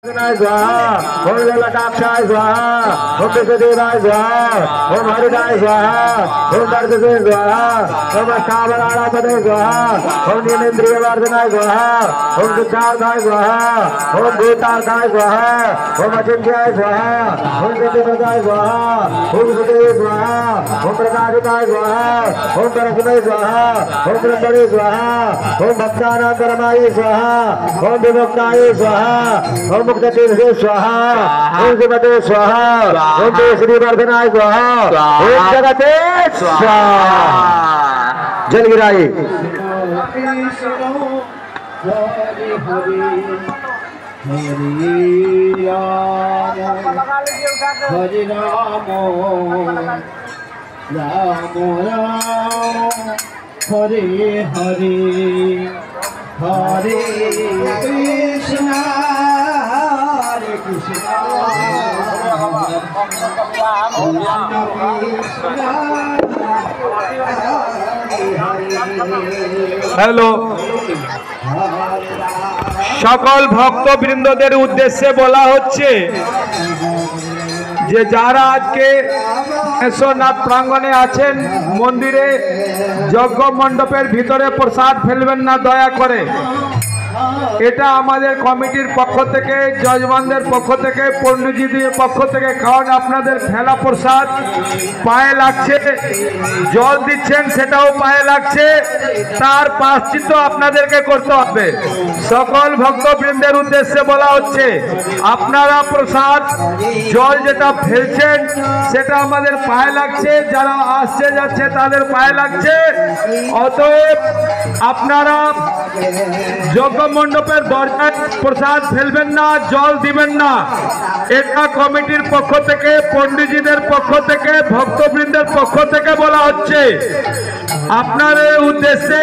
स्वाहा ओम ललाटाक्षाय स्वाहा ओम कृष्णदेवाय स्वाहा ओम हरिदाय स्वाहा ओम दर्शके स्वाहा ओम अष्टावराणापदे स्वाहा ओम नीलेन्द्रियवर्धनाय स्वाहा ओम सिद्धार्थाय स्वाहा ओम भूतार्थाय स्वाहा ओम अचिन्त्याय स्वाहा ओम सिद्धिपदाय स्वाहा ओम सुदेव स्वाहा ओम प्रकाशिताय स्वाहा ओम परस्मै स्वाहा ओम ब्रह्मणे स्वाहा ओम भक्तानां परमाय स्वाहा ओम विमुक्ताय स्वाहा ओम मुक्ततीर्थे स्वाहा ओम श्रीमते स्वाहा ओम श्रीवर्धनाय स्वाहा ओम जगते स्वाहा। जल गिराई हरि राम राम राम हरे हरे हरे कृष्णा हरे कृष्णा हेलो सकल भक्तबृंदদের उद्देश्य বলা হচ্ছে যে যারা আজকে কেশরনাথ প্রাঙ্গণে আছেন মন্দিরে যজ্ঞ মণ্ডপের ভিতরে প্রসাদ ফেলবেন না দয়া করে। এটা আমাদের কমিটির পক্ষ থেকে যজমানদের পক্ষ থেকে পণ্ডিতজিদের পক্ষ থেকে কারণ আপনাদের ফেলা প্রসাদ পায়ে লাগছে, জল দিচ্ছেন সেটাও পায়ে লাগছে, তার প্রায়শ্চিত্ত আপনাদেরকে করতে হবে। সকল ভক্তবৃন্দের উদ্দেশ্যে বলা হচ্ছে আপনারা প্রসাদ জল যেটা ফেলছেন সেটা আমাদের পায়ে লাগছে, যারা আসছে যাচ্ছে তাদের পায়ে লাগছে। অতএব আপনারা যজ্ঞ মণ্ডপের দরজায় প্রসাদ ফেলবেন না, জল দিবেন না। এটা কমিটির পক্ষ থেকে পণ্ডিতজিদের পক্ষ থেকে ভক্তবৃন্দের পক্ষ থেকে বলা হচ্ছে। আপনাদের উদ্দেশ্যে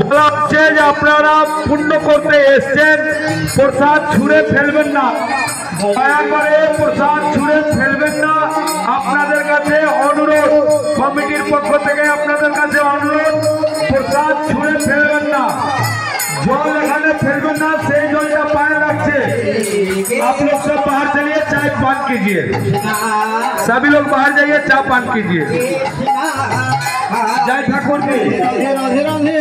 বলা হচ্ছে যে আপনারা পুণ্য করতে এসছেন, প্রসাদ ছুঁড়ে ফেলবেন না, দয়া করে প্রসাদ ছুঁড়ে ফেলবেন না। আপনাদের কাছে অনুরোধ, কমিটির পক্ষ থেকে আপনাদের কাছে অনুরোধ, প্রসাদ ছুঁড়ে ফেলবেন না, जल लगाने फेलबें ना, से जलटा पाए रखছে। आप लोग सब बाहर चलिए, चाय पान कीजिए, सभी लोग बाहर जाइए, चाय पान कीजिए। जय ठाकुर जी, राधे राधे।